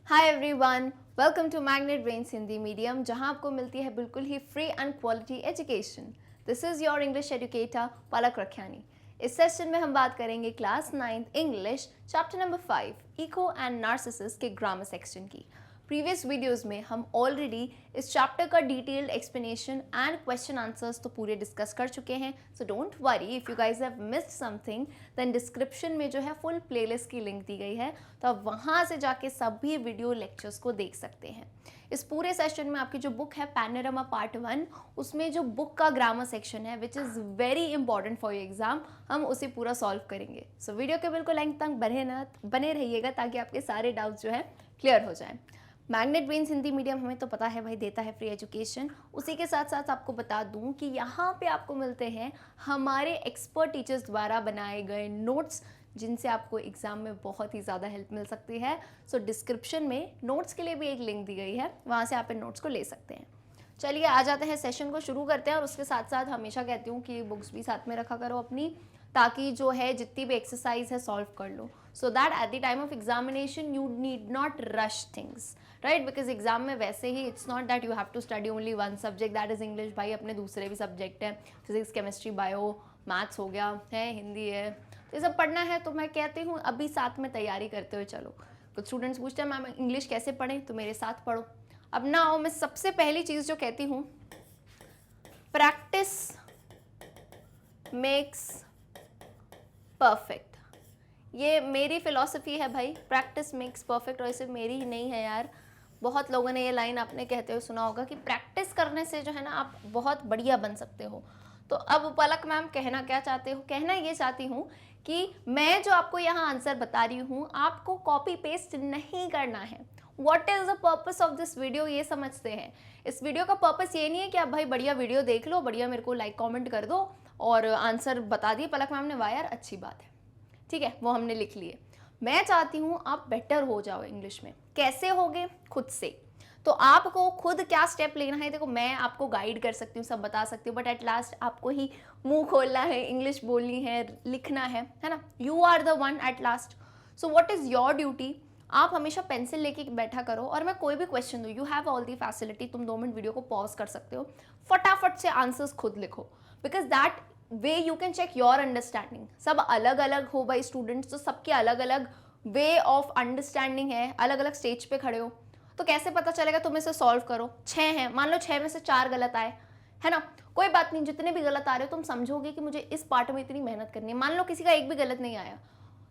Hi everyone, welcome to magnet brains Hindi medium, जहां आपको मिलती है बिल्कुल ही free and quality education. This is your English educator Palak Rakhiyani. इस सेशन में हम बात करेंगे class 9th English chapter number 5 Echo and Narcissus के ग्रामर सेक्शन की। प्रीवियस वीडियोस में हम ऑलरेडी इस चैप्टर का detailed explanation and question answers तो पूरे डिस्कस कर चुके हैं। So don't worry if you guys have missed something, then description में जो है फुल प्लेलिस्ट की लिंक दी गई है, तो आप वहाँ से जाके सभी वीडियो लेक्चर्स को देख सकते हैं। इस पूरे सेशन में आपकी जो बुक है पैनोरामा पार्ट 1, उसमें जो बुक का ग्रामर सेक्शन है which is very important for your exam, हम उसे पूरा सॉल्व करेंगे। सो वीडियो के बिल्कुल एंड तक बने रहिएगा ताकि आपके सारे डाउट्स जो है क्लियर हो जाएं। मैग्नेट ब्रेन्स हिंदी मीडियम हमें तो पता है भाई देता है फ्री एजुकेशन। उसी के साथ साथ आपको बता दूं कि यहाँ पे आपको मिलते हैं हमारे एक्सपर्ट टीचर्स द्वारा बनाए गए नोट्स, जिनसे आपको एग्जाम में बहुत ही ज़्यादा हेल्प मिल सकती है। सो डिस्क्रिप्शन में नोट्स के लिए भी एक लिंक दी गई है, वहाँ से आप इन नोट्स को ले सकते हैं। चलिए आ जाते हैं, सेशन को शुरू करते हैं। और उसके साथ साथ हमेशा कहती हूँ कि बुक्स भी साथ में रखा करो अपनी, ताकि जो है जितनी भी एक्सरसाइज है सॉल्व कर लो, so that at the time of examination you need not rush things, right. Because exam में वैसे ही it's not that you have to study only one subject, that is English. भाई अपने दूसरे भी सब्जेक्ट हैं, फिजिक्स, केमिस्ट्री, बायो, मैथ्स हो गया है, हिंदी है, तो ये सब पढ़ना है। तो मैं कहती हूँ अभी साथ में तैयारी करते हुए चलो। कुछ स्टूडेंट्स पूछते हैं मैम इंग्लिश कैसे पढ़ें, तो मेरे साथ पढ़ो। अब ना आओ, मैं सबसे पहली चीज़ जो कहती हूँ, प्रैक्टिस मेक्स परफेक्ट। ये मेरी फिलॉसफी है भाई, प्रैक्टिस मेक्स परफेक्ट। और इसे मेरी ही नहीं है यार, बहुत लोगों ने ये लाइन आपने कहते हुए सुना होगा कि प्रैक्टिस करने से जो है ना आप बहुत बढ़िया बन सकते हो। तो अब पलक मैम कहना क्या चाहते हो? कहना ये चाहती हूँ कि मैं जो आपको यहाँ आंसर बता रही हूँ, आपको कॉपी पेस्ट नहीं करना है। What is the purpose of this video, ये समझते हैं। इस वीडियो का पर्पस ये नहीं है कि आप भाई बढ़िया वीडियो देख लो, बढ़िया मेरे को लाइक कमेंट कर दो और आंसर बता दिए पलक मैम ने, वाह यार अच्छी बात है, ठीक है, वो हमने लिख लिए। मैं चाहती हूँ आप बेटर हो जाओ इंग्लिश में। कैसे होगे? खुद से। तो आपको खुद क्या स्टेप लेना है, देखो मैं आपको गाइड कर सकती हूँ, सब बता सकती हूँ, बट एट लास्ट आपको ही मुंह खोलना है, इंग्लिश बोलनी है, लिखना है ना। You are the one at last. So what is your duty? आप हमेशा पेंसिल लेके बैठा करो और मैं कोई भी क्वेश्चन दूँ, you have all the facility, तुम 2 मिनट वीडियो को पॉज कर सकते हो, फटाफट से आंसर्स खुद लिखो, because that way you can check your understanding. सब अलग अलग हो भाई स्टूडेंट्स, तो सबके अलग अलग वे ऑफ अंडरस्टैंडिंग है, अलग अलग स्टेज पे खड़े हो, तो कैसे पता चलेगा? तुम इसे सॉल्व करो। 6 हैं, मान लो 6 में से 4 गलत आए, है ना, कोई बात नहीं, जितने भी गलत आ रहे हो तुम समझोगे कि मुझे इस पार्ट में इतनी मेहनत करनी है। मान लो किसी का एक भी गलत नहीं आया,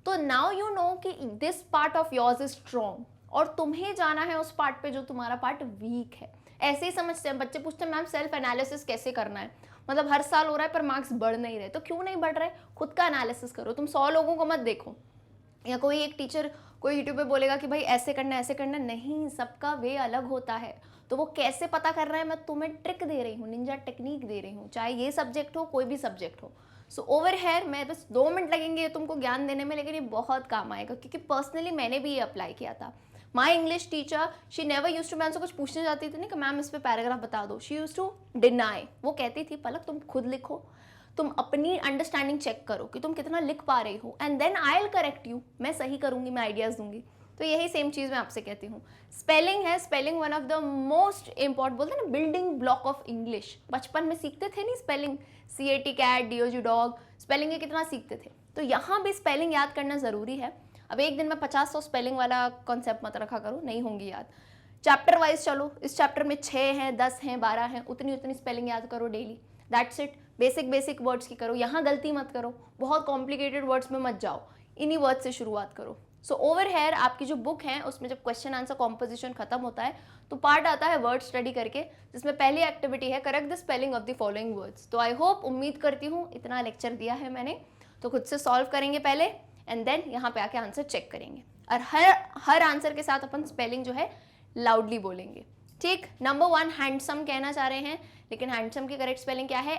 तो नाउ यू नो कि this part of yours is strong, और तुम्हें जाना है उस पार्ट पे जो तुम्हारा पार्ट वीक है। ऐसे ही समझते हैं बच्चे। पूछते हैं मैम सेल्फ एनालिसिस कैसे करना है, मतलब हर साल हो रहा है पर मार्क्स बढ़ नहीं रहे, तो क्यों नहीं बढ़ रहे? खुद का एनालिसिस करो। तुम 100 लोगों को मत देखो, या कोई एक टीचर कोई यूट्यूब पे बोलेगा कि भाई ऐसे करना ऐसे करना, नहीं, सबका वे अलग होता है। तो वो कैसे पता कर रहा है, मैं तुम्हें ट्रिक दे रही हूँ, निंजा टेक्निक दे रही हूँ, चाहे ये सब्जेक्ट हो कोई भी सब्जेक्ट हो। सो ओवर हेयर मैं बस 2 मिनट लगेंगे तुमको ज्ञान देने में, लेकिन ये बहुत काम आएगा, क्योंकि पर्सनली मैंने भी ये अप्लाई किया था। My English teacher she never use to, मैं उनसे कुछ पूछने जाती थी ना कि मैम इस पे पैराग्राफ बता दो, शी यूज टू डिनाई। वो कहती थी पलक तुम खुद लिखो, तुम अपनी अंडरस्टैंडिंग चेक करो कि तुम कितना लिख पा रही हो, and then I will correct you. मैं सही करूंगी, मैं आइडियाज़ दूंगी। तो यही सेम चीज़ मैं आपसे कहती हूँ। स्पेलिंग है, spelling one of the most important, बोलते हैं ना बिल्डिंग ब्लॉक ऑफ इंग्लिश। बचपन में सीखते थे नहीं spelling, CAT cat, DOG dog, spelling के कितना सीखते थे। तो यहाँ भी स्पेलिंग याद करना ज़रूरी है। अब एक दिन में 50-100 स्पेलिंग वाला कॉन्सेप्ट मत रखा करो, नहीं होंगी याद। चैप्टर वाइज चलो, इस चैप्टर में 6 हैं, 10 हैं, 12 हैं, उतनी उतनी स्पेलिंग याद करो daily, that's it. Basic words की करो, यहाँ गलती मत करो, बहुत कॉम्प्लिकेटेड वर्ड्स में मत जाओ, इन्हीं वर्ड से शुरुआत करो। सो ओवर हेयर आपकी जो बुक है उसमें जब क्वेश्चन आंसर कॉम्पोजिशन खत्म होता है तो पार्ट आता है वर्ड स्टडी करके, जिसमें पहली एक्टिविटी है correct the spelling of the following words. तो आई होप, उम्मीद करती हूँ, इतना लेक्चर दिया है मैंने तो खुद से सॉल्व करेंगे पहले, एंड देन यहाँ पे आके आंसर चेक करेंगे। और हर आंसर के साथ अपन स्पेलिंग जो है लाउडली बोलेंगे, ठीक। नंबर 1 हैंडसम कहना चाह रहे हैं, लेकिन हैंडसम की करेक्ट स्पेलिंग क्या है?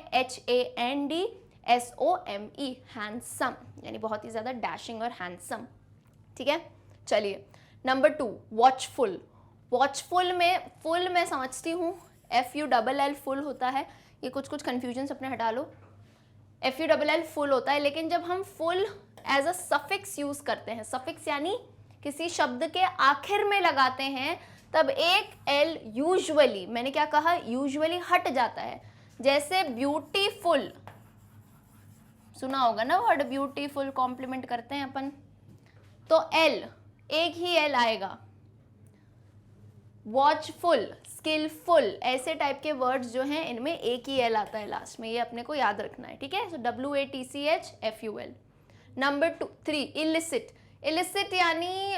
HANDSOME, हैंडसम, यानी बहुत ही ज़्यादा डैशिंग और हैंडसम, ठीक है। चलिए नंबर 2 वॉचफुल। वॉचफुल में फुल मैं समझती हूँ, FULL फुल होता है, ये कुछ कन्फ्यूजन अपने हटा लो, FULL फुल होता है, लेकिन जब हम ful as a suffix use करते हैं, सफिक्स यानी किसी शब्द के आखिर में लगाते हैं तब एक एल यूजुअली, मैंने क्या कहा, यूजुअली हट जाता है। जैसे ब्यूटीफुल, सुना होगा ना वर्ड ब्यूटीफुल, कॉम्प्लीमेंट करते हैं अपन, तो एल, एक ही एल आएगा। वॉचफुल, स्किलफुल, ऐसे टाइप के वर्ड्स जो हैं इनमें एक ही एल आता है लास्ट में, ये अपने को याद रखना है, ठीक है। सो WATCHFUL। Number 3 illicit. इलिसिट यानी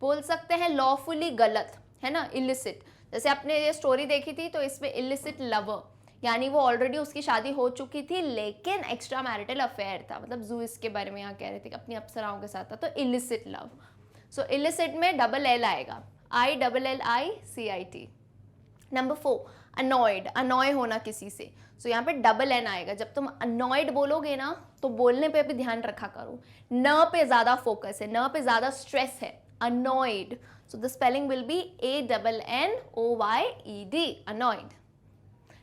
बोल सकते हैं लॉफुली गलत, है ना, इलिसिट। जैसे आपने ये स्टोरी देखी थी तो इसमें इलिसिट लवर, यानी वो ऑलरेडी उसकी शादी हो चुकी थी लेकिन एक्स्ट्रा मैरिटल अफेयर था, मतलब जू इसके बारे में यहाँ कह रहे थे कि अपनी अप्सराओं के साथ था, तो इलिसिट लव। सो इलिसिट में डबल एल आएगा, ILLICIT। नंबर 4 अनॉयड, अनॉय होना किसी से, सो यहाँ पे डबल एन आएगा। जब तुम अनॉयड बोलोगे ना तो बोलने पे भी ध्यान रखा करो, न पे ज्यादा फोकस है, न पे ज्यादा स्ट्रेस है, annoyed. So the spelling will be ANNOYED, annoyed.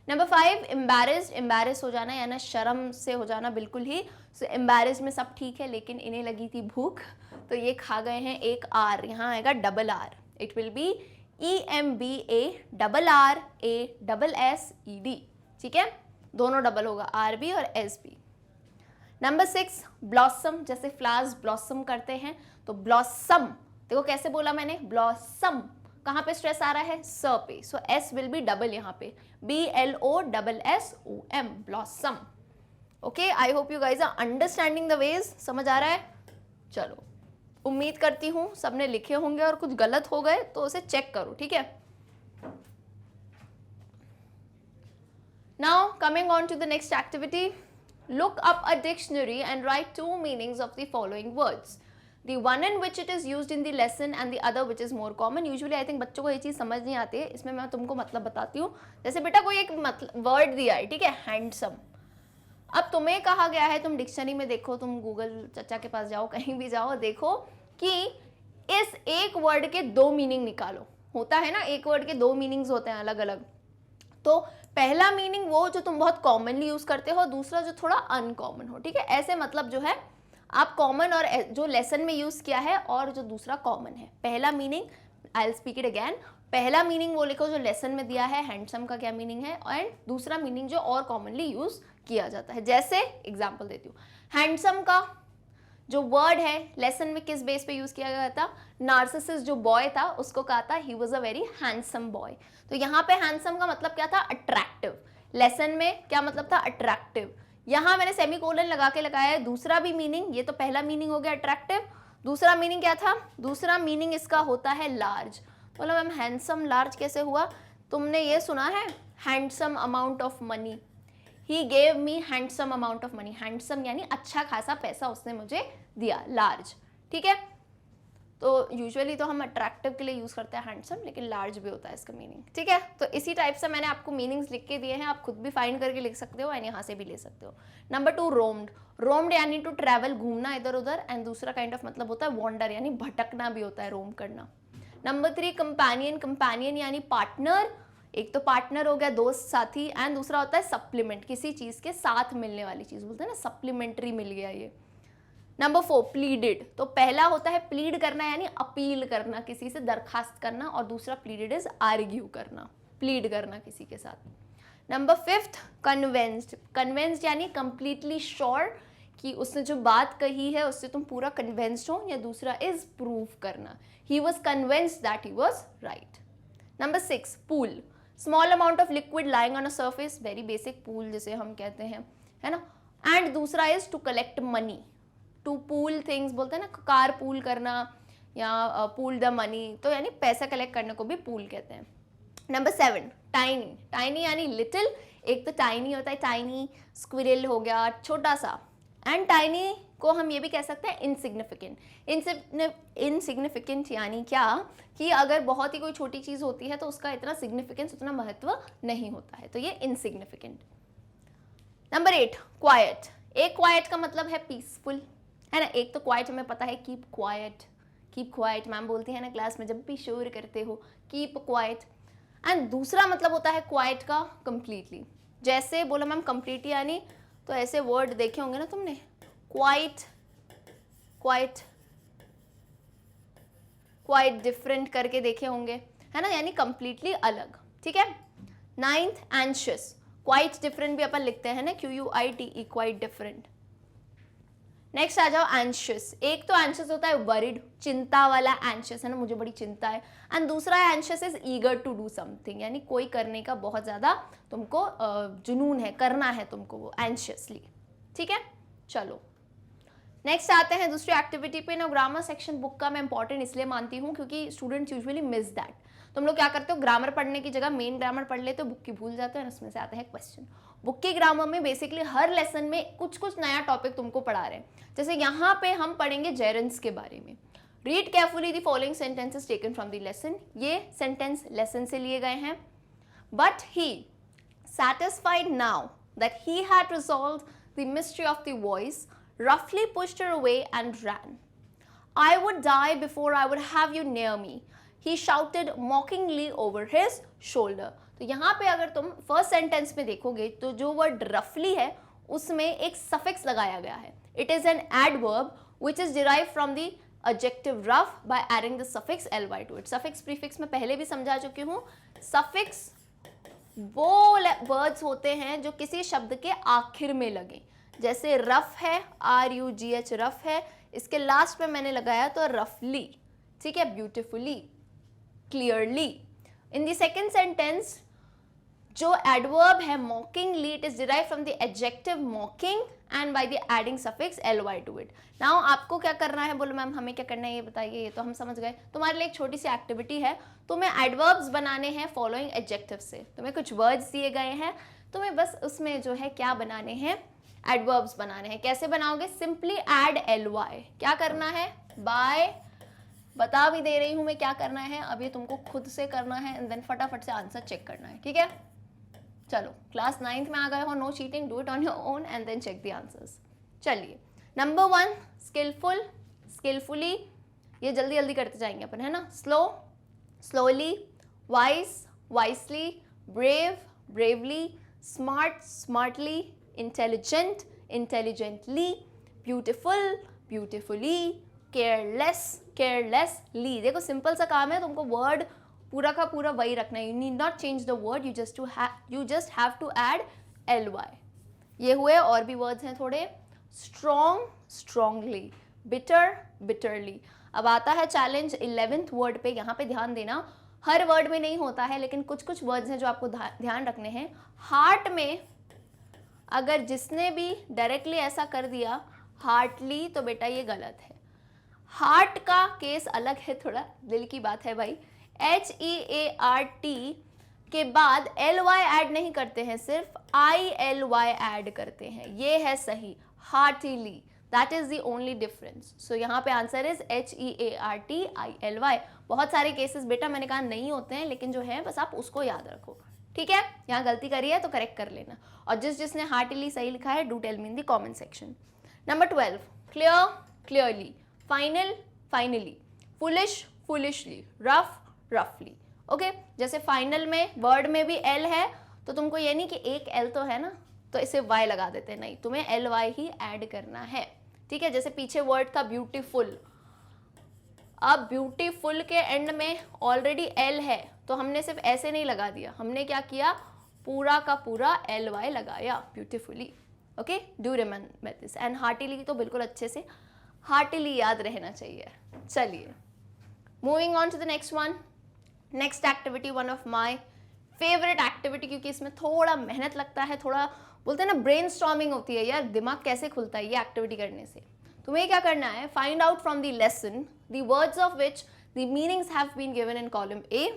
Number 5 embarrassed, embarrass हो जाना यानी शर्म से हो जाना बिल्कुल ही। सो एम्बैरेस्ड में सब ठीक है लेकिन इन्हें लगी थी भूख तो ये खा गए हैं एक आर, यहाँ आएगा double R, it will be EMBARRASSED, ठीक है, दोनों डबल होगा, RB और SB। नंबर 6 ब्लॉसम, जैसे फ्लावर्स ब्लॉसम करते हैं तो ब्लॉसम, देखो कैसे बोला मैंने, ब्लॉसम, कहाँ पे स्ट्रेस आ रहा है, स पे, so S will be double यहाँ पे, BLOSSOM, blossom. Okay, I hope you guys are understanding the ways, समझ आ रहा है। चलो, उम्मीद करती हूँ सबने लिखे होंगे और कुछ गलत हो गए तो उसे चेक करो, ठीक है। Now coming on to the next activity, look up a dictionary and write 2 meanings of the following words, the one in which it is used in the lesson and the other which is more common। usually I think बच्चों को ये चीज़ समझ नहीं आती है, इसमें मैं तुमको मतलब बताती हूँ। जैसे बेटा कोई एक मतलब वर्ड दिया है, ठीक है, हैंडसम, अब तुम्हें कहा गया है, तुम डिक्शनरी में देखो, तुम गूगल चचा के पास जाओ, कहीं भी जाओ, देखो कि इस एक वर्ड के 2 मीनिंग निकालो। होता है ना, एक वर्ड के 2 मीनिंग्स होते हैं अलग अलग, तो पहला मीनिंग वो जो तुम बहुत कॉमनली यूज करते हो, दूसरा जो थोड़ा अनकॉमन हो, ठीक है। ऐसे मतलब जो है आप कॉमन और जो लेसन में यूज किया है और जो दूसरा कॉमन है। पहला meaning, I will speak it again, पहला मीनिंग वो लिखो जो लेसन में दिया है, हैंडसम का क्या मीनिंग है, एंड दूसरा मीनिंग जो और कॉमनली यूज किया जाता है। जैसे एग्जाम्पल देती हूँ, हैंडसम का जो वर्ड है लेसन में किस बेस पे यूज किया गया था, नार्सिसिस जो बॉय था उसको कहा था he was a very handsome boy, तो यहाँ पे हैंडसम का मतलब क्या था, अट्रैक्टिव। लेसन में क्या मतलब था, अट्रैक्टिव। यहाँ मैंने सेमीकोलन लगा के लगाया है दूसरा भी मीनिंग, ये तो पहला मीनिंग हो गया अट्रैक्टिव, दूसरा मीनिंग क्या था, दूसरा मीनिंग इसका होता है लार्ज। बोलो मैम हैंडसम लार्ज कैसे हुआ, तुमने ये सुना है handsome amount of money, he gave me handsome amount of money, handsome यानी अच्छा खासा पैसा उसने मुझे दिया, लार्ज, ठीक है। तो यूजुअली तो हम अट्रैक्टिव के लिए यूज करते हैं हैंडसम, लेकिन लार्ज भी होता है इसका मीनिंग, ठीक है। तो इसी टाइप से मैंने आपको मीनिंग्स लिख के दिए हैं, आप खुद भी फाइंड करके लिख सकते हो एंड यहाँ से भी ले सकते हो। नंबर 2 रोम्ड, रोम्ड यानी टू ट्रैवल, घूमना इधर उधर, एंड दूसरा काइंड ऑफ मतलब होता है वॉन्डर यानी भटकना भी होता है, रोम करना। नंबर 3 कंपेनियन, कंपेनियन यानी पार्टनर, एक तो पार्टनर हो गया दोस्त साथी, एंड दूसरा होता है सप्लीमेंट, किसी चीज के साथ मिलने वाली चीज बोलते हैं ना, सप्लीमेंट्री मिल गया ये। नंबर 4 प्लीडेड, तो पहला होता है प्लीड करना यानी अपील करना, किसी से दरखास्त करना, और दूसरा प्लीडेड इज आर्ग्यू करना, प्लीड करना किसी के साथ। नंबर 5 कन्वेंस्ड, कन्वेंस्ड यानी कंप्लीटली श्योर कि उसने जो बात कही है उससे तुम पूरा कन्वेंस्ड हो, या दूसरा इज प्रूव करना, he was convinced that he was right. Number 6 pool, small amount of liquid lying on a surface, very basic pool जिसे हम कहते हैं, है ना। एंड दूसरा is to collect money, to pool things बोलते हैं ना, कार पूल करना या पूल द मनी, तो यानी पैसा कलेक्ट करने को भी पूल कहते हैं। नंबर 7 टाइनी, टाइनी यानी लिटिल, एक तो टाइनी होता है, टाइनी स्क्विरल हो गया छोटा सा, एंड टाइनी को हम ये भी कह सकते हैं इनसिग्निफिकेंट। इनसिग्निफिकेंट यानी क्या, कि अगर बहुत ही कोई छोटी चीज होती है तो उसका इतना सिग्निफिकेंस, उतना महत्व नहीं होता है, तो ये इनसिग्निफिकेंट। नंबर 8 क्वाइट, एक क्वाइट का मतलब है पीसफुल, है ना। एक तो क्वाइट हमें पता है कीप क्वाइट मैम बोलती है ना क्लास में, जब भी शोर करते हो कीप क्वाइट, एंड दूसरा मतलब होता है क्वाइट का कंप्लीटली। जैसे बोला मैम कंप्लीटली यानी, तो ऐसे वर्ड देखे होंगे ना तुमने, क्वाइट, क्वाइट डिफरेंट करके देखे होंगे, है ना, यानी कंप्लीटली अलग, ठीक है। 9th एंशियस, क्वाइट डिफरेंट भी अपन लिखते हैं ना, QUITE, क्वाइट डिफरेंट। नेक्स्ट आ जाओ एंशियस। एक तो एंशियस होता है वरिड, चिंता वाला एंशियस, है ना, मुझे बड़ी चिंता है। एंड दूसरा anxious is eager to do something, यानी कोई करने का बहुत ज्यादा तुमको जुनून है, करना है तुमको वो एंशियसली, ठीक है। चलो नेक्स्ट आते हैं दूसरी एक्टिविटी पे ना। ग्रामर सेक्शन बुक का मैं इंपॉर्टेंट इसलिए मानती हूँ क्योंकि स्टूडेंट्स यूजुअली मिस दैट। तुम लोग क्या करते हो, ग्रामर पढ़ने की जगह मेन ग्रामर पढ़ लेते हो, बुक की भूल जाते हो, उसमें से आते हैं क्वेश्चन। बुक की ग्रामर में बेसिकली हर लेसन में कुछ कुछ नया टॉपिक तुमको पढ़ा रहे हैं। जैसे यहाँ पे हम पढ़ेंगे जेरेंट्स के बारे में। Read carefully the following sentences taken from the lesson. ये सेंटेंस लेसन से लिए गए हैं। But he satisfied now that he had resolved the mystery of the voice, roughly pushed her away and ran. I would die before I would have you near me, he shouted mockingly over his shoulder. तो यहाँ पे अगर तुम first sentence में देखोगे तो जो word रफली है उसमें एक सफिक्स लगाया गया है। It is an adverb which is derived from the adjective rough by adding the suffix ly to it. suffix prefix में पहले भी समझा चुकी हूँ। suffix वो वर्ड्स होते हैं जो किसी शब्द के आखिर में लगे, जैसे रफ है, RUGH रफ है, इसके लास्ट में मैंने लगाया तो रफली, ठीक है, beautifully, clearly. In the second sentence जो एडवर्ब है mockingly, it is derive from the adjective mocking and by the adding suffix ly to it. Now आपको क्या करना है, बोलो मैम हमें क्या करना है ये बताइए, ये तो हम समझ गए। तुम्हारे लिए एक छोटी सी एक्टिविटी है, तुम्हें एडवर्ब्स बनाने हैं फॉलोइंग एडजेक्टिव से। तुम्हें कुछ वर्ड्स दिए गए हैं, तुम्हें बस उसमें जो है क्या बनाने हैं, एडवर्ब्स बनाने हैं। कैसे बनाओगे, सिंपली एड ly। क्या करना है, बाय, बता भी दे रही हूं मैं क्या करना है, अब ये तुमको खुद से करना है एंड देन फटाफट से आंसर चेक करना है, ठीक है। चलो क्लास 9th में आ गए हो, no cheating, do it on your own and then check the answers. चलिए नंबर 1 स्किलफुल, स्किलफुली, ये जल्दी जल्दी करते जाएंगे अपन, है ना। Slow, slowly, wise, wisely, brave, bravely, smart, smartly, intelligent, intelligently, beautiful, beautifully, careless, carelessly. देखो सिंपल सा काम है, तुमको वर्ड पूरा का पूरा वही रखना है। You need not change the word, you just have to add ly। ये हुए, और भी वर्ड्स हैं थोड़े। Strong, strongly, bitter, bitterly. अब आता है चैलेंज 11th वर्ड पे। यहाँ पे ध्यान देना, हर वर्ड में नहीं होता है, लेकिन कुछ कुछ वर्ड्स हैं जो आपको ध्यान रखने हैं। हार्ट में अगर जिसने भी डायरेक्टली ऐसा कर दिया हार्टली, तो बेटा ये गलत है। हार्ट का केस अलग है थोड़ा, दिल की बात है भाई। HEART के बाद ly ऐड नहीं करते हैं, सिर्फ ILY ऐड करते हैं, ये है सही, heartily, that is the only difference. So यहाँ पे आंसर इज HEARTILY। बहुत सारे केसेस बेटा मैंने कहा नहीं होते हैं, लेकिन जो है बस आप उसको याद रखो, ठीक है। यहाँ गलती करी है तो करेक्ट कर लेना, और जिसने हार्टीली सही लिखा है do tell me in the comment section. Number 12 clear, clearly, final, finally, foolish, foolishly, rough, रफली। ओके, जैसे फाइनल में वर्ड में भी L है, तो तुमको ये नहीं कि एक L तो है ना तो इसे Y लगा देते, नहीं, तुम्हें LY ही ऐड करना है, ठीक है। जैसे पीछे वर्ड था ब्यूटीफुल, अब ब्यूटीफुल के एंड में ऑलरेडी L है, तो हमने सिर्फ ऐसे नहीं लगा दिया, हमने क्या किया, पूरा का पूरा LY लगाया, beautifully. Okay, do remember this. And heartily तो बिल्कुल अच्छे से हार्टीली याद रहना चाहिए। चलिए moving on to the next one. Next activity, one of my favourite activity, क्योंकि इसमें थोड़ा मेहनत लगता है, थोड़ा बोलते हैं ना ब्रेनस्टॉर्मिंग होती है, यार दिमाग कैसे खुलता है ये एक्टिविटी करने से। तुम्हें क्या करना है, find out from the lesson the words of which the meanings have been given in column A,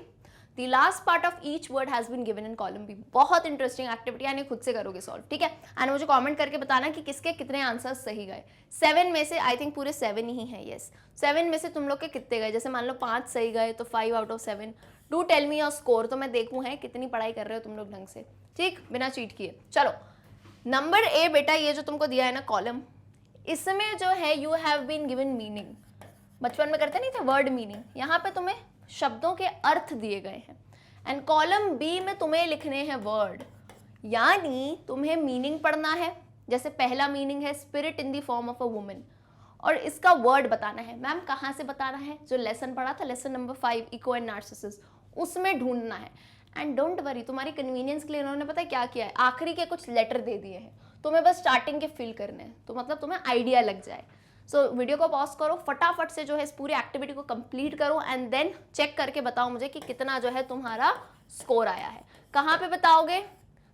the last part of each word has been given in column B। बहुत इंटरेस्टिंग एक्टिविटी, यानी खुद से करोगे solve, ठीक है। And मुझे comment करके बताना कि किसके कितने आंसर्स सही गए। 7 में से आई थिंक पूरे 7 ही हैं, यस। 7 में से तुम लोग के कितने गए, जैसे मान लो 5 सही गए तो 5 out of 7। Do tell me your score, तो मैं देखूँ है कितनी पढ़ाई कर रहे हो तुम लोग ढंग से, ठीक, बिना चीट किए। चलो नंबर A बेटा, ये जो तुमको दिया है ना कॉलम, इसमें जो है you have been given meaning. बचपन में करते नहीं थे वर्ड मीनिंग, यहाँ पे तुम्हें शब्दों के अर्थ दिए गए हैं। एंड कॉलम B में तुम्हें लिखने हैं वर्ड, यानी तुम्हें मीनिंग पढ़ना है। जैसे पहला मीनिंग है spirit in the form of a woman, और इसका वर्ड बताना है। मैम कहाँ से बताना है? जो लेसन पढ़ा था, लेसन नंबर 5 इको एंड नार्सिसिस, उसमें ढूंढना है। एंड डोंट वरी, तुम्हारी कन्वीनियंस के लिए उन्होंने पता है क्या किया है, आखिरी के कुछ लेटर दे दिए हैं, तुम्हें बस स्टार्टिंग के फिल करने हैं, तो मतलब तुम्हें आइडिया लग जाए। सो वीडियो को पॉज करो, फटाफट से जो है इस पूरी एक्टिविटी को कंप्लीट करो एंड देन चेक करके बताओ मुझे कि कितना जो है तुम्हारा स्कोर आया है। कहाँ पे बताओगे,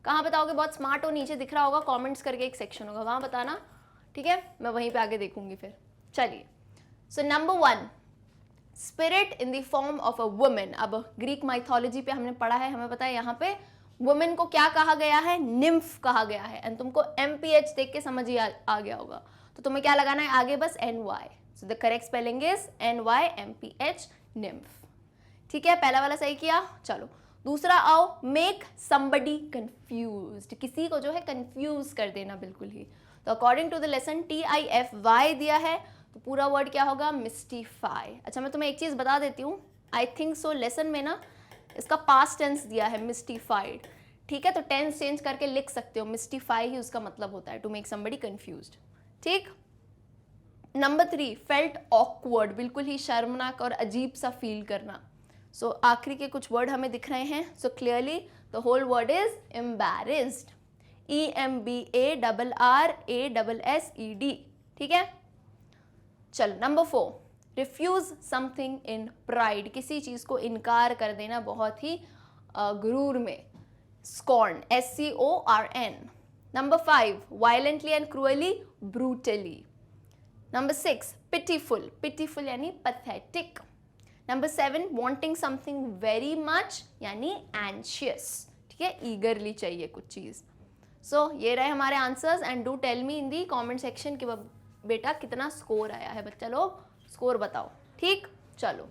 कहाँ बताओगे? बहुत स्मार्ट हो, नीचे दिख रहा होगा कमेंट्स करके एक सेक्शन होगा, वहाँ बताना, ठीक है? मैं वहीं पे आगे देखूंगी फिर। चलिए, so number 1, spirit in the form of a women. अब ग्रीक माइथोलॉजी पे हमने पढ़ा है, हमें पता है यहाँ पे वुमेन को क्या कहा गया है? निम्फ कहा गया है। एंड तुमको MPH देख के समझ ही आ गया होगा, तो तुम्हें क्या लगाना है आगे? बस NY। So the correct spelling is NYMPH, nymph. ठीक है, पहला वाला सही किया। चलो दूसरा आओ, मेक समबडी कंफ्यूज्ड, किसी को जो है कंफ्यूज कर देना बिल्कुल ही। तो according to the lesson TIFY दिया है, तो पूरा वर्ड क्या होगा? मिस्टीफाई। अच्छा मैं तुम्हें एक चीज बता देती हूँ, आई थिंक सो लेसन में ना इसका पास्ट टेंस दिया है मिस्टीफाइड, ठीक है? तो टेंस चेंज करके लिख सकते हो, मिस्टीफाई ही उसका मतलब होता है, टू मेक समबडी कंफ्यूज्ड। ठीक। नंबर 3, फेल्ट ऑकवर्ड, बिल्कुल ही शर्मनाक और अजीब सा फील करना। सो आखिरी के कुछ वर्ड हमें दिख रहे हैं, so clearly the whole word is embarrassed, EMBARRASSED, ठीक है? चलो number 4, refuse something in pride, किसी चीज को इनकार कर देना बहुत ही गुरूर में, scorn, SCORN। Number 5, violently and cruelly, brutally. Number 6, pitiful, pitiful यानी pathetic. Number 7, wanting something very much यानी एंशियस, ठीक है? ईगरली चाहिए कुछ चीज। सो ये रहे हमारे answers and do tell me in the comment section कि बेटा कितना स्कोर आया है। बच्चा लोग स्कोर बताओ, ठीक? चलो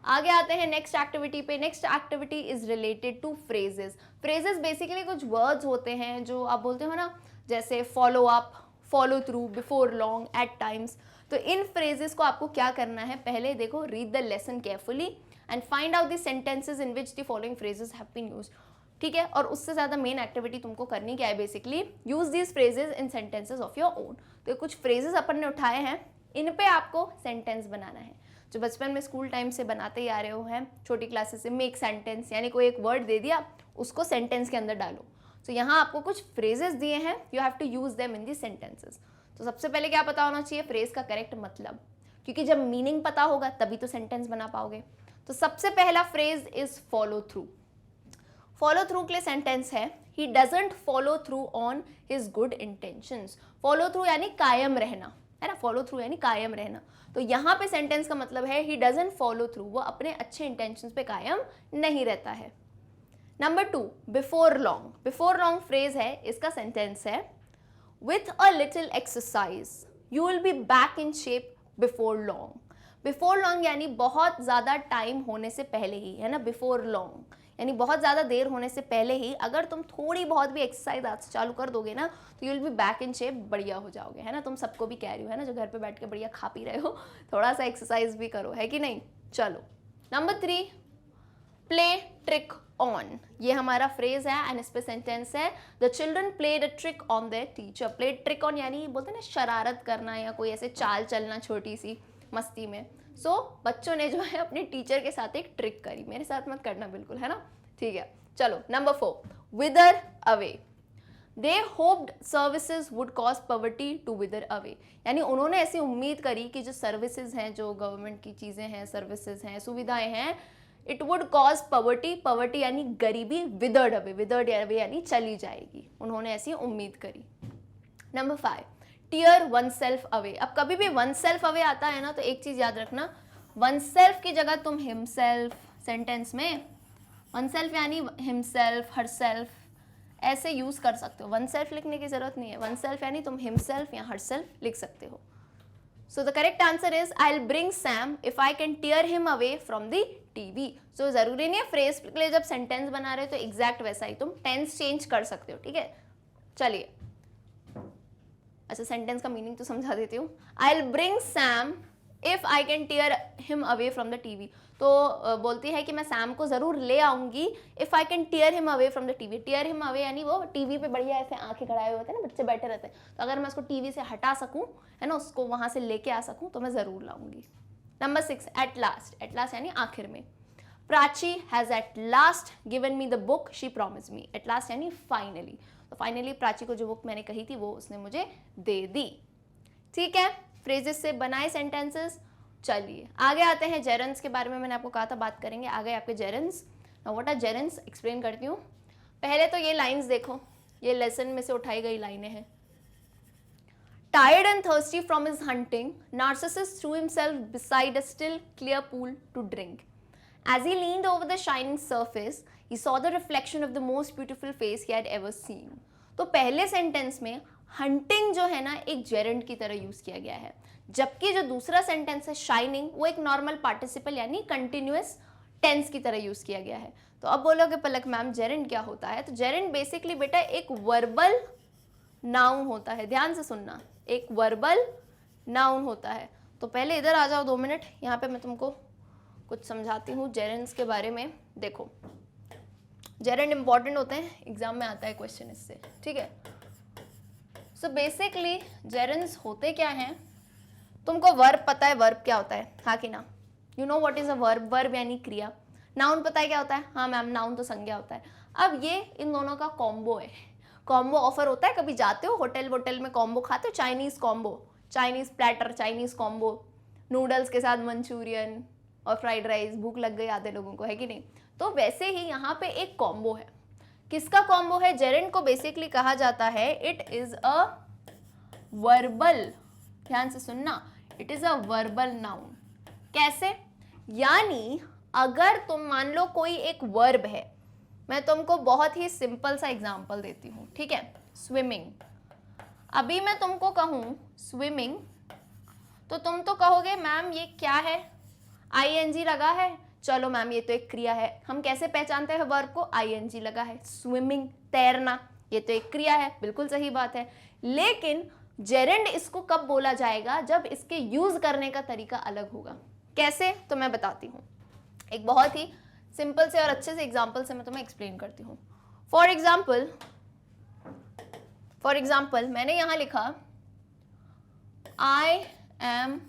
आगे आते हैं नेक्स्ट एक्टिविटी पे। Next activity is related to phrases. Phrases basically कुछ वर्ड्स होते हैं जो आप बोलते हो ना, जैसे follow up, follow through, before long, at times. तो इन फ्रेजेस को आपको क्या करना है? पहले देखो, read the lesson carefully and find out the sentences in which the following phrases have been used, ठीक है? और उससे ज़्यादा मेन एक्टिविटी तुमको करनी क्या है? Basically use these phrases in sentences of your own. तो कुछ फ्रेजेस अपन ने उठाए हैं, इन पे आपको सेंटेंस बनाना है, जो बचपन में स्कूल टाइम से बनाते ही आ रहे हो हैं, छोटी क्लासेस से। मेक सेंटेंस यानी कोई एक वर्ड दे दिया, उसको सेंटेंस के अंदर डालो। तो यहाँ आपको कुछ फ्रेजेस दिए हैं, you have to use them in the sentences. तो सबसे पहले क्या पता होना चाहिए? फ्रेज का करेक्ट मतलब, क्योंकि जब मीनिंग पता होगा तभी तो सेंटेंस बना पाओगे। तो सबसे पहला phrase is follow through. Follow through के लिए सेंटेंस है, he doesn't follow through on his good intentions. Follow through यानी कायम रहना, है ना? फॉलो थ्रू यानी कायम रहना। तो यहाँ पे सेंटेंस का मतलब है ही डजंट फॉलो थ्रू, वो अपने अच्छे इंटेंशंस पे कायम नहीं रहता है। Number 2, before long. Before long phrase है, इसका सेंटेंस है, with a little exercise you will be back in shape before long। before long यानी बहुत ज़्यादा टाइम होने से पहले ही, है ना? before long यानी बहुत ज़्यादा देर होने से पहले ही अगर तुम थोड़ी बहुत भी एक्सरसाइज आज से चालू कर दोगे ना, तो you will be back in shape, बढ़िया हो जाओगे, है ना? तुम सबको भी कह रही हो, है ना, जो घर पे बैठ के बढ़िया खा पी रहे हो, थोड़ा सा एक्सरसाइज भी करो, है कि नहीं? चलो नंबर 3, प्ले ट्रिक ऑन। ये हमारा फ्रेज है एंड इस पे सेंटेंस है, the children played a trick on their teacher. Play trick on यानी बोलते हैं ना शरारत करना या कोई ऐसे चाल चलना छोटी सी मस्ती में। सो बच्चों ने जो है अपने टीचर के साथ एक ट्रिक करी, मेरे साथ मत करना बिल्कुल, है ना? ठीक है। चलो number 4, wither away. They hoped services would cause poverty to wither away, यानी उन्होंने ऐसी उम्मीद करी कि जो सर्विसेज हैं, जो गवर्नमेंट की चीज़ें हैं, सर्विसेज हैं, सुविधाएं हैं, it would cause poverty, poverty यानी गरीबी, विदर्ड अवे, विदर्ड अवे यानी चली जाएगी, उन्होंने ऐसी उम्मीद करी। Number 5, tear oneself away. अब कभी भी वन सेल्फ अवे आता है ना, तो एक चीज याद रखना, वन सेल्फ की जगह तुम हिमसेल्फ, सेंटेंस में वन सेल्फ यानी हिमसेल्फ, हरसेल्फ ऐसे यूज कर सकते हो। वन सेल्फ लिखने की जरूरत नहीं है, वन सेल्फ यानी तुम हिमसेल्फ या हरसेल्फ लिख सकते हो। So the correct answer is I will bring Sam if I can tear him away from the TV. So जरूरी नहीं है फ्रेज के लिए जब सेंटेंस बना रहे हो तो एग्जैक्ट वैसा ही तुम टेंस चेंज कर सकते हो, ठीक है? चलिए अच्छा, सेंटेंस का मीनिंग तो समझा देती हूँ। I will bring Sam if I can tear him away from the TV, तो बोलती है कि मैं सैम को जरूर ले आऊंगी if I can tear him away from the TV. Tear him away यानी वो टीवी पे बढ़िया ऐसे आंखें गड़ाए होते हैं ना, बच्चे बैठे रहते हैं, तो अगर मैं उसको टीवी से हटा सकूं, है ना, उसको वहां से लेके आ सकूं, तो मैं जरूर लाऊंगी। Number 6, at last. At last यानी आखिर में। Prachi has at last given me the book she promise me. At last यानी फाइनली, तो फाइनली प्राची को जो बुक मैंने कही थी वो उसने मुझे दे दी। ठीक है, फ्रेजेस से बनाए सेंटेंसेस। चलिए आगे आते हैं। जेरन्स के बारे में मैंने आपको कहा था बात करेंगे, आ गए आपके जेरन्स। नाउ व्हाट आर जेरन्स, एक्सप्लेन करती हूँ। पहले तो ये लाइंस देखो, ये लेसन में से उठाई गई लाइनें हैं। Tired and thirsty from his hunting, Narcissus threw himself beside a still, clear pool to drink. As he leaned over the shining surface, he saw the reflection of the most beautiful face he had ever seen. तो पहले sentence में hunting जो है ना एक Geraint की तरह use किया गया है, जबकि जो दूसरा सेंटेंस है शाइनिंग वो एक नॉर्मल पार्टिसिपल यानी कंटिन्यूअस टेंस की तरह यूज किया गया है। तो अब बोलोगे पलक मैम जेरेंट क्या होता है, तो जेरेंट बेसिकली बेटा एक वर्बल नाउन होता है। ध्यान से सुनना, एक वर्बल नाउन होता है। तो पहले इधर आ जाओ 2 मिनट, यहाँ पे मैं तुमको कुछ समझाती हूँ जेरेंट्स के बारे में। देखो जेरेंट इंपॉर्टेंट होते हैं, एग्जाम में आता है क्वेश्चन इससे, ठीक है। सो बेसिकली जेरेंट्स होते क्या हैं, तुमको वर्ब पता है, वर्ब क्या होता है, हाँ कि ना? You know what is a verb, verb यानी क्रिया। नाउन पता है क्या होता है, हाँ मैम नाउन तो संज्ञा होता है। अब ये इन दोनों का कॉम्बो है, कॉम्बो ऑफर होता है। कभी जाते हो होटल वोटल में कॉम्बो खाते हो, Chinese combo, Chinese platter, Chinese combo, noodles के साथ मंचूरियन और फ्राइड राइस, भूख लग गई आधे लोगों को, है कि नहीं? तो वैसे ही यहाँ पे एक कॉम्बो है। किसका कॉम्बो है? जेरेंट को बेसिकली कहा जाता है इट इज अ वर्बल, ध्यान से सुनना, it is a verbal noun. कैसे? यानी अगर तुम मान लो कोई एक वर्ब है, मैं तुमको बहुत ही सिंपल सा एग्जांपल देती हूँ, ठीक है। स्विमिंग, अभी मैं तुमको कहूँ स्विमिंग, तो तुम तो कहोगे मैम ये क्या है, आईएनजी लगा है। चलो मैम ये तो एक क्रिया है, हम कैसे पहचानते हैं वर्ब को? आईएनजी लगा है। स्विमिंग तैरना, ये तो एक क्रिया है, बिल्कुल सही बात है। लेकिन जेरेंड इसको कब बोला जाएगा? जब इसके यूज करने का तरीका अलग होगा। कैसे? तो मैं बताती हूँ, एक बहुत ही सिंपल से और अच्छे से एग्जाम्पल से मैं तुम्हें एक्सप्लेन करती हूँ। फॉर एग्जाम्पल मैंने यहां लिखा आई एम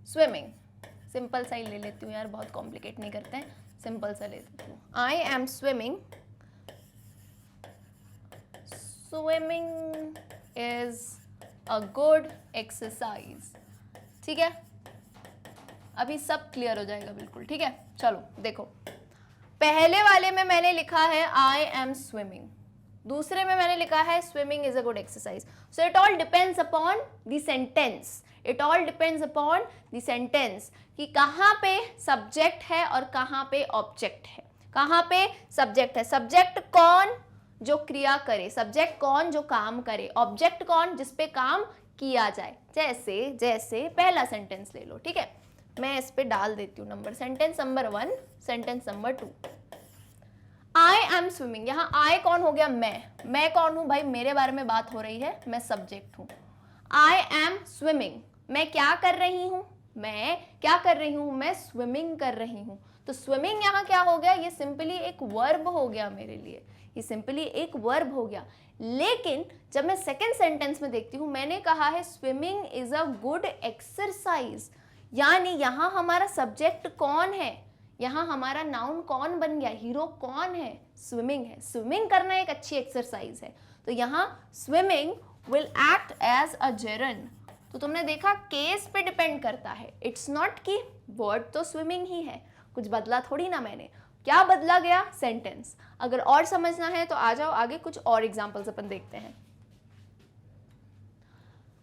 स्विमिंग, सिंपल सा ही ले लेती हूँ यार, बहुत कॉम्प्लिकेट नहीं करते हैं, सिंपल सा ले लेती हूँ। I am swimming, swimming is a good exercise. ठीक है, अभी सब क्लियर हो जाएगा बिल्कुल, ठीक है। चलो देखो, पहले वाले में मैंने लिखा है आई एम स्विमिंग, दूसरे में मैंने लिखा है swimming is a good exercise. So it all depends upon the sentence, it all depends upon the sentence कि कहाँ पे सब्जेक्ट है और कहाँ पे ऑब्जेक्ट है। कहाँ पे सब्जेक्ट है, सब्जेक्ट कौन जो क्रिया करे, सब्जेक्ट कौन जो काम करे, ऑब्जेक्ट कौन जिस पे काम किया जाए। जैसे जैसे पहला सेंटेंस ले लो, ठीक है, मैं इस पे डाल देती हूँ number, sentence number 1, sentence number 2। I am swimming, यहाँ आई कौन हो गया? मैं कौन हूं भाई? मेरे बारे में बात हो रही है, मैं सब्जेक्ट हूं। आई एम स्विमिंग, मैं क्या कर रही हूं? मैं क्या कर रही हूं? मैं स्विमिंग कर रही हूं। तो स्विमिंग यहाँ क्या हो गया? ये सिंपली एक वर्ब हो गया मेरे लिए, ये सिंपली एक वर्ब हो गया। लेकिन जब मैं सेकेंड सेंटेंस में देखती हूँ, मैंने कहा है swimming is a good exercise, यानी यहाँ हमारा सब्जेक्ट कौन है, यहाँ हमारा नाउन कौन बन गया, हीरो कौन है? स्विमिंग है। स्विमिंग करना एक अच्छी एक्सरसाइज है, तो यहाँ swimming will act as a gerund. तो तुमने देखा केस पे डिपेंड करता है, इट्स नॉट कि वर्ड तो स्विमिंग ही है, कुछ बदला थोड़ी ना मैंने। क्या बदला गया? सेंटेंस। अगर और समझना है तो आ जाओ आगे, कुछ और एग्जाम्पल्स अपन देखते हैं।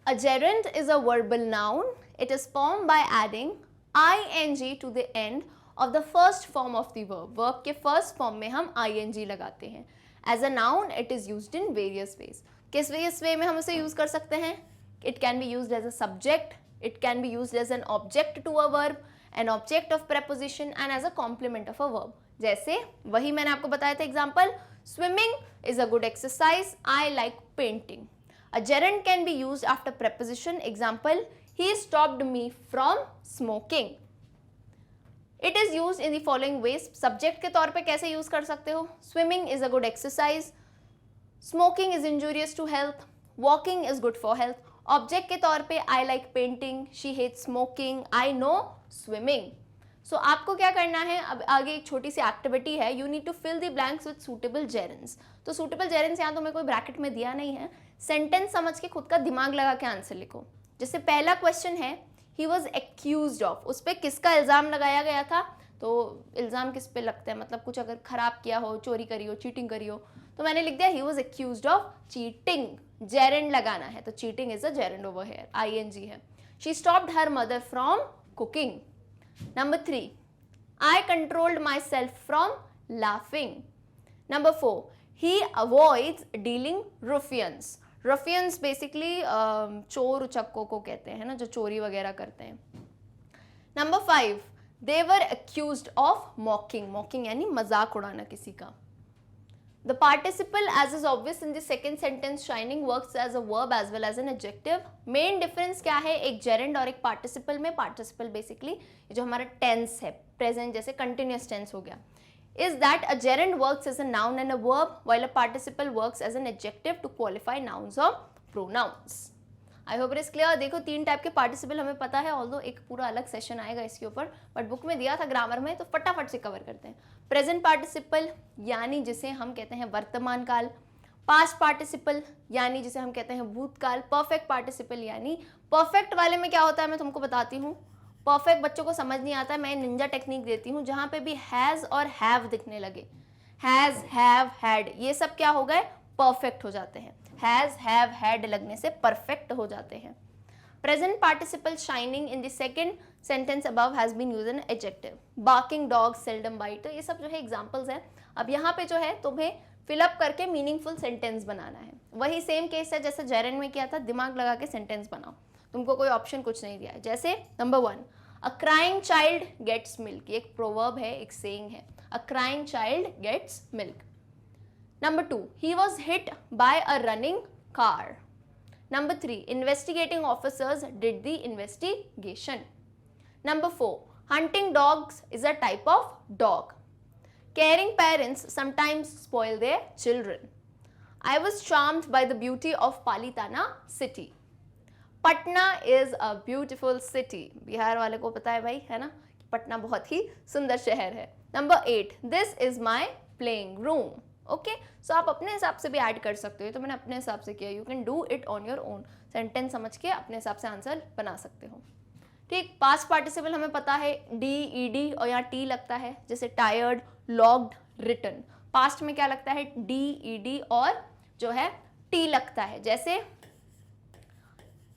A gerund is a verbal noun. It is formed by adding ing to the end of the first form of the verb. Verb के first form में हम ing लगाते हैं. As a noun, it is used in various ways. किस way में हम उसे use कर सकते हैं? It can be used as a subject. It can be used as an object to a verb, an object of preposition, and as a complement of a verb. जैसे वही मैंने आपको बताया था example. Swimming is a good exercise. I like painting. A gerund can be used after preposition. Example, He stopped me from smoking. It is used in the following ways. Subject के तौर पे कैसे यूज कर सकते हो? Swimming is a good exercise. Smoking is injurious to health. Walking is good for health. Object के तौर पे I like painting, she hates smoking, I know swimming. So आपको क्या करना है, अब आगे एक छोटी सी एक्टिविटी है. You need to fill the blanks with suitable gerunds. तो suitable gerunds यहाँ तो मैं कोई ब्रैकेट में दिया नहीं है. सेंटेंस समझ के खुद का दिमाग लगा के आंसर लिखो. जैसे पहला क्वेश्चन है he was accused of, उस पर किसका इल्ज़ाम लगाया गया था? तो इल्ज़ाम किस पे लगता है, मतलब कुछ अगर खराब किया हो, चोरी करी हो, चीटिंग करी हो, तो मैंने लिख दिया he was accused of cheating. Gerund लगाना है, तो cheating is a gerund over here, ing है. She stopped her mother from cooking. Number 3, I controlled myself from laughing. Number 4, he avoids dealing ruffians. Ruffians basically चोर उचक्कों को कहते हैं ना, जो चोरी वगैरह करते हैं. Number 5, they were accused of mocking. Mocking यानी मजाक उड़ाना किसी का. The participle as is obvious in the second sentence shining works as a verb as well as an adjective. Main difference क्या है एक जेरेंड और एक पार्टिसिपल में? पार्टिसिपल बेसिकली जो हमारा टेंस है, प्रेजेंट जैसे कंटिन्यूस टेंस हो गया, is that a gerund works as a noun and a verb while a participle works as an adjective to qualify nouns or pronouns. I hope it is clear. देखो 3 type के participle हमें पता है, although एक पूरा अलग session आएगा इसके ऊपर, बट बुक में दिया था ग्रामर में, तो फटाफट से कवर करते हैं. प्रेजेंट पार्टिसिपल यानी जिसे हम कहते हैं वर्तमान काल. पास्ट पार्टिसिपल यानी जिसे हम कहते हैं भूतकाल. परफेक्ट पार्टिसिपल यानी परफेक्ट वाले में क्या होता है मैं तुमको बताती हूँ. परफेक्ट बच्चों को समझ नहीं आता है, मैं निंजा टेक्निक देती हूँ. जहाँ पे भी हैज़ और हैव दिखने लगे, हैज़, हैव, हैड, ये सब क्या हो गए? परफेक्ट हो जाते हैं. हैज़, हैव, हैड लगने से परफेक्ट हो जाते हैं. Present participle shining in the second sentence above has been used an adjective. Barking dog seldom bite. तो ये सब जो है एग्जाम्पल्स हैं. अब यहाँ पे जो है तुम्हें फिलअप करके मीनिंगफुल सेंटेंस बनाना है. वही सेम केस है जैसे जेरेंड में किया था, दिमाग लगा के सेंटेंस बनाओ. तुमको कोई ऑप्शन कुछ नहीं दिया है. जैसे number 1, a crying child gets milk. ये एक प्रोवर्ब है, एक सेइंग है. A crying child gets milk. Number 2, he was hit by a running car. Number 3, investigating officers did the investigation. Number 4, hunting dogs is a type of dog. Caring parents sometimes spoil their children. I was charmed by the beauty of Palitana city. Patna is a beautiful city. Bihar वाले को पता है भाई, है ना, पटना बहुत ही सुंदर शहर है. Number 8, this is my playing room. Okay, so आप अपने हिसाब से भी ऐड कर सकते हो. तो मैंने अपने हिसाब से किया. You can do it on your own. Sentence समझ के अपने हिसाब से आंसर बना सकते हो. ठीक. पास्ट पार्टिसिपल हमें पता है डी, ईडी और यहाँ टी लगता है. जैसे टायर्ड, लॉग्ड, रिटन. पास्ट में क्या लगता है? डी, ईडी और जो है टी लगता है. जैसे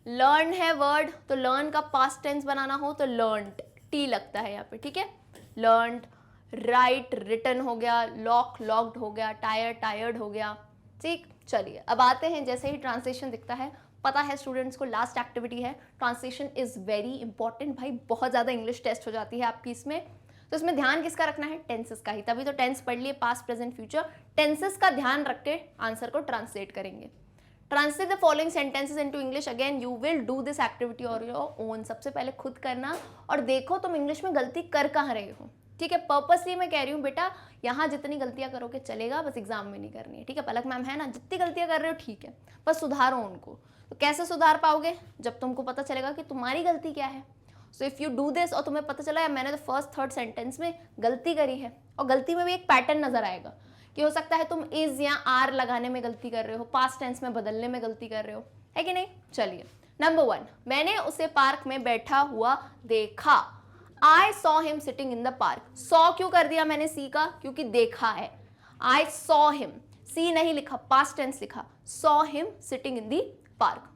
लर्न है वर्ड, तो लर्न का पास्ट टेंस बनाना हो तो लर्नड, टी लगता है यहाँ पे. ठीक है, लर्नड. राइट, रिटन हो गया. लॉक, लॉक्ड हो गया. टायर, टायर्ड हो गया. ठीक. चलिए अब आते हैं, जैसे ही ट्रांसलेशन दिखता है, पता है स्टूडेंट्स को लास्ट एक्टिविटी है. ट्रांसलेशन इज वेरी इंपॉर्टेंट भाई, बहुत ज़्यादा इंग्लिश टेस्ट हो जाती है आपकी इसमें. तो इसमें ध्यान किसका रखना है? टेंसेस का ही. तभी तो टेंस पढ़ लिए, पास्ट, प्रेजेंट, फ्यूचर. टेंसेस का ध्यान रख के आंसर को ट्रांसलेट करेंगे. Translate the following sentences into English. Again you will do this activity और योर ओन. सबसे पहले खुद करना और देखो तुम इंग्लिश में गलती कर कहाँ रहे हो. ठीक है, पर्पसली मैं कह रही हूँ बेटा, यहाँ जितनी गलतियाँ करोगे चलेगा, बस एग्जाम में नहीं करनी है. ठीक है, पलक मैम है ना, जितनी गलतियाँ कर रहे हो ठीक है, बस सुधारो उनको. तो कैसे सुधार पाओगे? जब तुमको पता चलेगा कि तुम्हारी गलती क्या है. So if you do this और तुम्हें पता चला मैंने तो फर्स्ट, थर्ड सेंटेंस में गलती करी है, और गलती में भी एक पैटर्न नजर आएगा कि हो सकता है तुम इज या आर लगाने में गलती कर रहे हो, पास्ट टेंस में बदलने में गलती कर रहे हो, है कि नहीं. चलिए, नंबर 1, मैंने उसे पार्क में बैठा हुआ देखा. I saw him sitting in the park. Saw क्यों कर दिया मैंने सी का? क्योंकि देखा है. आई सॉ हिम, सी नहीं लिखा, पास्ट टेंस लिखा. Saw him sitting in the park.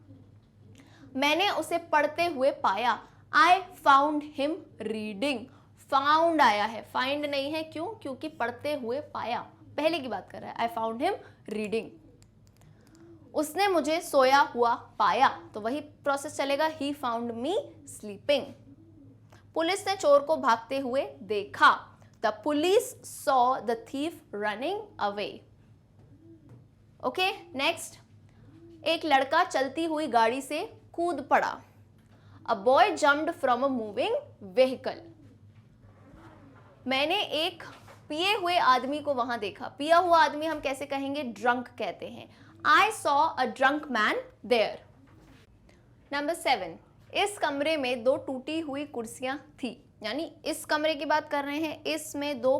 मैंने उसे पढ़ते हुए पाया. I found him reading. Found आया है, फाइंड नहीं है. क्यों? क्योंकि पढ़ते हुए पाया, पहले की बात कर रहा है. I found him reading. उसने मुझे सोया हुआ पाया, तो वही प्रोसेस चलेगा. He found me sleeping. Police ने चोर को भागते हुए देखा. The police saw the thief running away. Okay, next. एक लड़का चलती हुई गाड़ी से कूद पड़ा. A boy jumped from a moving vehicle. मैंने एक पिए हुए आदमी को वहां देखा। पिया हुआ आदमी हम कैसे कहेंगे? ड्रंक कहते हैं। I saw a drunk man there. Number 7, इस कमरे में 2 टूटी हुई कुर्सियां थी। यानी इस कमरे की बात कर रहे हैं, इसमें 2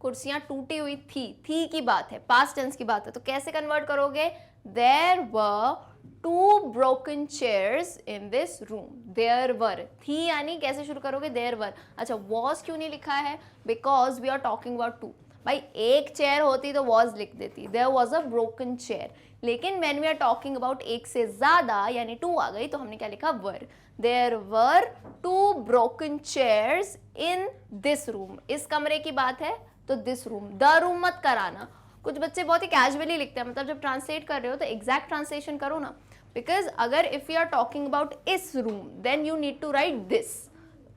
कुर्सियां टूटी हुई थी की बात है, पास्ट टेंस की बात है, तो कैसे कन्वर्ट करोगे? There were 2 broken chairs in this room। There were, थी यानी कैसे शुरू करोगे? There were. अच्छा, वॉज क्यों नहीं लिखा है? Because we are talking about 2। भाई एक चेयर होती तो वॉज लिख देती, there was a broken chair, लेकिन when we are talking about एक से ज्यादा यानी 2 आ गई तो हमने क्या लिखा? Were. There were 2 broken chairs in this room। इस कमरे की बात है तो दिस रूम, द रूम मत कराना। कुछ बच्चे बहुत ही कैजुअली लिखते हैं, मतलब जब ट्रांसलेट कर रहे हो तो एग्जैक्ट ट्रांसलेशन करो ना, बिकॉज अगर if you are talking about इस room then you need to write this.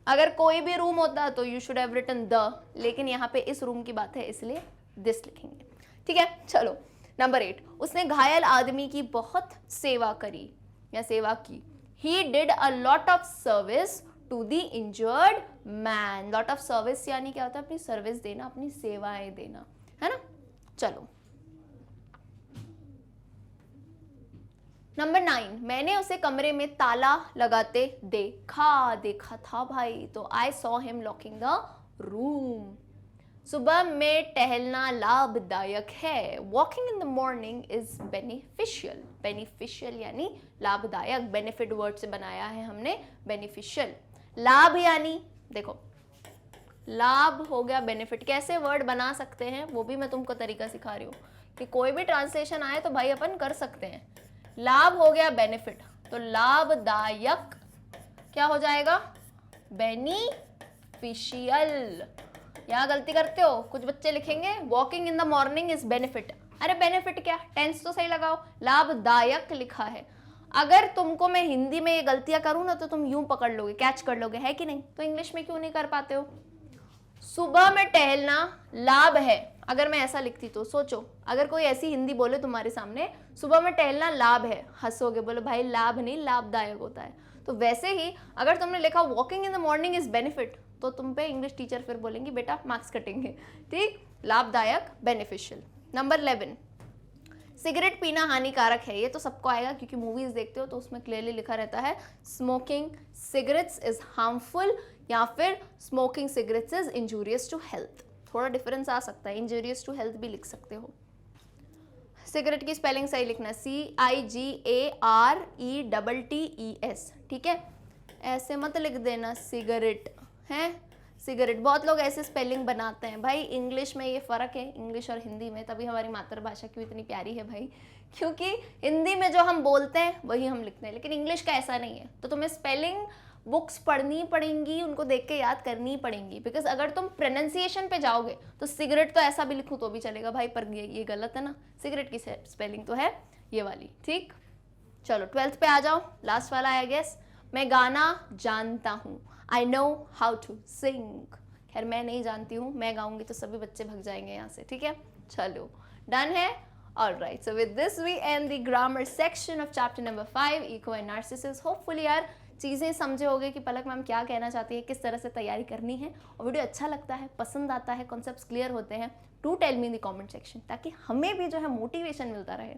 अगर कोई भी रूम होता तो you should have written the, लेकिन यहाँ पे इस रूम की बात है इसलिए दिस लिखेंगे। ठीक है, चलो नंबर 8, उसने घायल आदमी की बहुत सेवा करी या सेवा की। He did a lot of service to the injured man. Lot of service यानी क्या होता है? अपनी सर्विस देना, अपनी सेवाएं देना, है ना। चलो नंबर 9, मैंने उसे कमरे में ताला लगाते देखा था भाई, तो I saw him locking the room. सुबह में टहलना लाभदायक है। Walking in the morning is beneficial. Beneficial यानी लाभदायक, बेनिफिट वर्ड से बनाया है हमने बेनिफिशियल। लाभ यानी देखो, लाभ हो गया बेनिफिट। कैसे वर्ड बना सकते हैं वो भी मैं तुमको तरीका सिखा रही हूँ कि कोई भी ट्रांसलेशन आए तो भाई अपन कर सकते हैं। लाभ हो गया बेनिफिट, तो लाभदायक क्या हो जाएगा? बेनिफिशियल। यहाँ गलती करते हो, कुछ बच्चे लिखेंगे walking in the morning is benefit. अरे बेनिफिट क्या, टेंस तो सही लगाओ, लाभदायक लिखा है। अगर तुमको मैं हिंदी में ये गलतियां करूँ ना तो तुम यूं पकड़ लोगे, कैच कर लोगे, है कि नहीं? तो इंग्लिश में क्यों नहीं कर पाते हो? सुबह में टहलना लाभ है, अगर मैं ऐसा लिखती तो सोचो, अगर कोई ऐसी हिंदी बोले तुम्हारे सामने सुबह में टहलना लाभ है, हंसोगे, बोलो भाई लाभ नहीं लाभदायक होता है। तो वैसे ही अगर तुमने लिखा walking in the morning is benefit तो तुम पे इंग्लिश टीचर फिर बोलेंगे बेटा मार्क्स कटेंगे। ठीक, लाभदायक बेनिफिशियल। नंबर 11, सिगरेट पीना हानिकारक है। ये तो सबको आएगा क्योंकि मूवीज देखते हो तो उसमें क्लियरली लिखा रहता है स्मोकिंग सिगरेट्स इज हार्मफुल या फिर smoking cigarettes is injurious to health. थोड़ा डिफरेंस आ सकता है, इंजूरियस टू हेल्थ भी लिख सकते हो। सिगरेट की स्पेलिंग सही लिखना, CIGARETTES। ठीक है, ऐसे मत लिख देना सिगरेट है, सिगरेट। बहुत लोग ऐसे स्पेलिंग बनाते हैं भाई। इंग्लिश में ये फ़र्क है, इंग्लिश और हिंदी में, तभी हमारी मातृभाषा क्यों इतनी प्यारी है भाई, क्योंकि हिंदी में जो हम बोलते हैं वही हम लिखते हैं, लेकिन इंग्लिश का ऐसा नहीं है। तो तुम्हें स्पेलिंग बुक्स पढ़नी पड़ेंगी, उनको देख के याद करनी पड़ेंगी, बिकॉज अगर तुम प्रोनाउंसिएशन पे जाओगे तो सिगरेट तो ऐसा भी लिखूँ तो भी चलेगा भाई, पर ये गलत है ना, सिगरेट की स्पेलिंग तो है ये वाली। ठीक, चलो 12th पे आ जाओ, लास्ट वाला है गेस। मैं गाना जानता हूँ, I know how to sing. खैर मैं नहीं जानती हूँ, मैं गाऊंगी तो सभी बच्चे भग जाएंगे यहाँ से। ठीक है, चलो डन है। Alright, so with this we end the grammar section of chapter number 5, ego and narcissism. Hopefully यार चीज़ें समझे होगे कि पलक मैम क्या कहना चाहती है, किस तरह से तैयारी करनी है, और वीडियो अच्छा लगता है, पसंद आता है, कॉन्सेप्ट्स क्लियर होते हैं, to tell me in the comment section, ताकि हमें भी जो है मोटिवेशन मिलता रहे।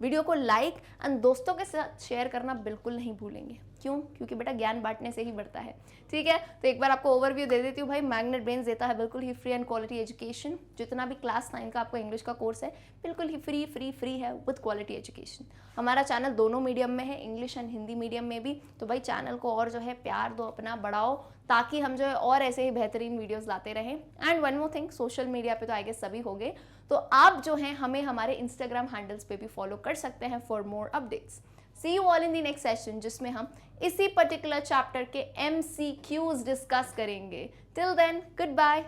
वीडियो को लाइक एंड दोस्तों के साथ शेयर करना बिल्कुल नहीं भूलेंगे। क्यों? क्योंकि बेटा ज्ञान बांटने से ही बढ़ता है। ठीक है, तो एक बार आपको ओवरव्यू दे देती हूँ भाई। मैग्नेट ब्रेन्स देता है बिल्कुल ही फ्री एंड क्वालिटी एजुकेशन। जितना भी क्लास 9 का आपको इंग्लिश का कोर्स है बिल्कुल ही फ्री है विद क्वालिटी एजुकेशन। हमारा चैनल दोनों मीडियम में है, इंग्लिश एंड हिंदी मीडियम में भी। तो भाई चैनल को और जो है प्यार दो, अपना बढ़ाओ, ताकि हम जो है और ऐसे ही बेहतरीन वीडियोस लाते रहें। And one more thing, social media पे तो आई गेस सभी हो गए, तो आप जो हैं हमें हमारे इंस्टाग्राम हैंडल्स पे भी फॉलो कर सकते हैं for more updates. See you all in the next session, जिसमें हम इसी पर्टिकुलर चैप्टर के MCQs डिस्कस करेंगे। Till then, good bye.